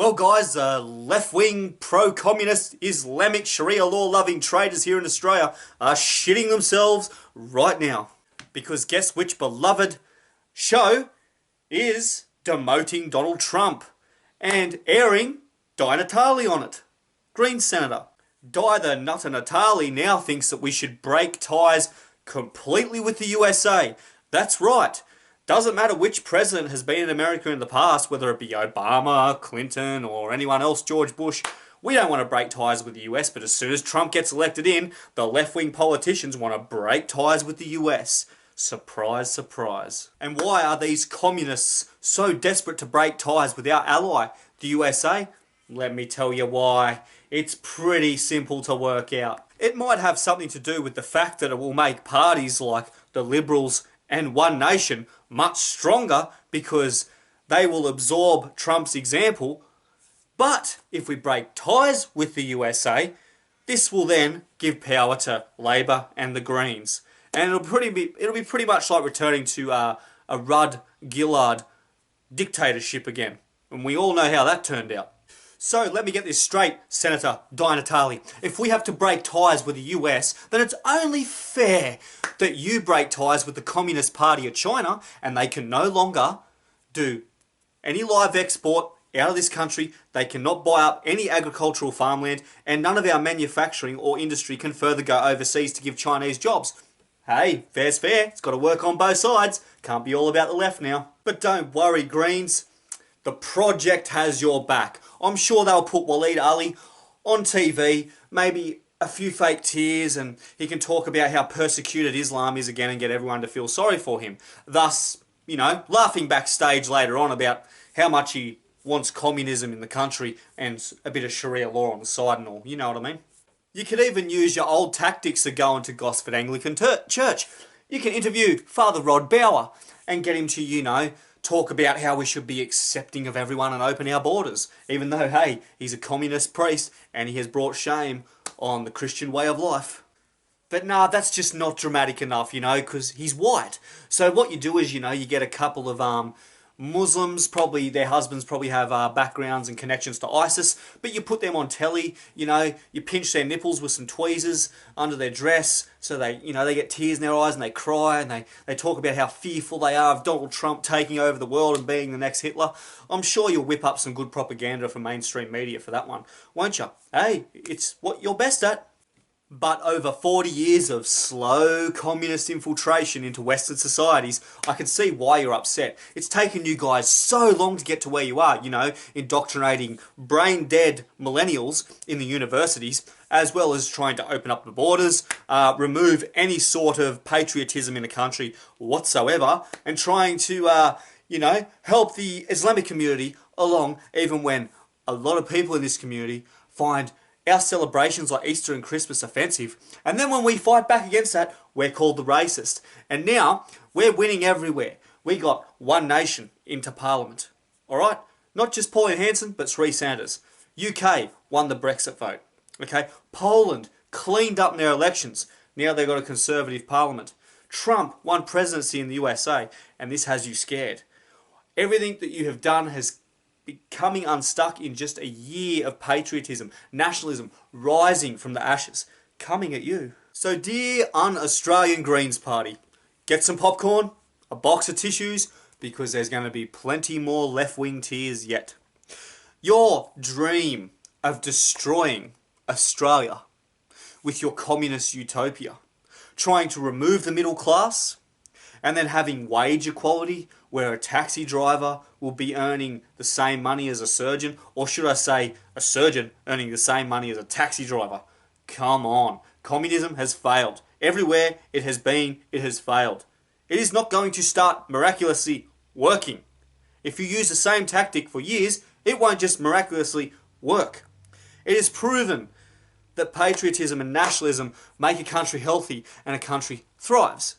Well guys, left-wing, pro-communist, Islamic Sharia law-loving traitors here in Australia are shitting themselves right now. Because guess which beloved show is demoting Donald Trump and airing Di Natale on it. Green Senator. Di the Nutter Natale now thinks that we should break ties completely with the USA. That's right. Doesn't matter which president has been in America in the past, whether it be Obama, Clinton, or anyone else, George Bush. We don't want to break ties with the US, but as soon as Trump gets elected in, the left-wing politicians want to break ties with the US. Surprise, surprise. And why are these communists so desperate to break ties with our ally, the USA? Let me tell you why. It's pretty simple to work out. It might have something to do with the fact that it will make parties like the Liberals and One Nation much stronger because they will absorb Trump's example. But if we break ties with the USA, this will then give power to Labor and the Greens. And it'll be pretty much like returning to a Rudd-Gillard dictatorship again. And we all know how that turned out. So let me get this straight, Senator Di Natale. If we have to break ties with the US, then it's only fair that you break ties with the Communist Party of China and they can no longer do any live export out of this country. They cannot buy up any agricultural farmland, and none of our manufacturing or industry can further go overseas to give Chinese jobs. Hey, fair's fair. It's got to work on both sides. Can't be all about the left now. But don't worry, Greens. The project has your back. I'm sure they'll put Waleed Ali on TV, maybe a few fake tears, and he can talk about how persecuted Islam is again and get everyone to feel sorry for him. Thus, laughing backstage later on about how much he wants communism in the country and a bit of Sharia law on the side and all. You know what I mean? You could even use your old tactics of going to Gosford Anglican Church. You can interview Father Rod Bauer and get him to, talk about how we should be accepting of everyone and open our borders. Even though, hey, he's a communist priest and he has brought shame on the Christian way of life. But nah, that's just not dramatic enough, because he's white. So what you do is, you get a couple of Muslims, probably their husbands probably have backgrounds and connections to ISIS, but you put them on telly, you pinch their nipples with some tweezers under their dress, so they get tears in their eyes and they cry and they talk about how fearful they are of Donald Trump taking over the world and being the next Hitler. I'm sure you'll whip up some good propaganda for mainstream media for that one, won't you? Hey, it's what you're best at. But over 40 years of slow communist infiltration into Western societies, I can see why you're upset. It's taken you guys so long to get to where you are, indoctrinating brain-dead millennials in the universities, as well as trying to open up the borders, remove any sort of patriotism in the country whatsoever, and trying to, help the Islamic community along, even when a lot of people in this community find our celebrations like Easter and Christmas offensive. And then when we fight back against that, we're called the racist. And now, we're winning everywhere. We got One Nation into Parliament. Alright? Not just Pauline Hanson, but Sri Sanders. UK won the Brexit vote. Okay? Poland cleaned up in their elections. Now they've got a Conservative Parliament. Trump won presidency in the USA, and this has you scared. Everything that you have done has becoming unstuck in just a year of patriotism, nationalism, rising from the ashes, coming at you. So dear un-Australian Greens Party, get some popcorn, a box of tissues, because there's going to be plenty more left-wing tears yet. Your dream of destroying Australia with your communist utopia, trying to remove the middle class, and then having wage equality where a taxi driver will be earning the same money as a surgeon, or should I say a surgeon earning the same money as a taxi driver. Come on. Communism has failed. Everywhere it has been, it has failed. It is not going to start miraculously working. If you use the same tactic for years, it won't just miraculously work. It is proven that patriotism and nationalism make a country healthy and a country thrives.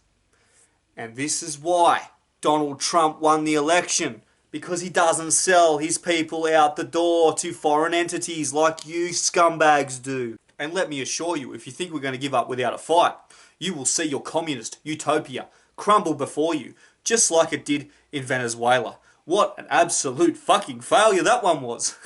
And this is why Donald Trump won the election, because he doesn't sell his people out the door to foreign entities like you scumbags do. And let me assure you, if you think we're going to give up without a fight, you will see your communist utopia crumble before you, just like it did in Venezuela, What an absolute fucking failure that one was.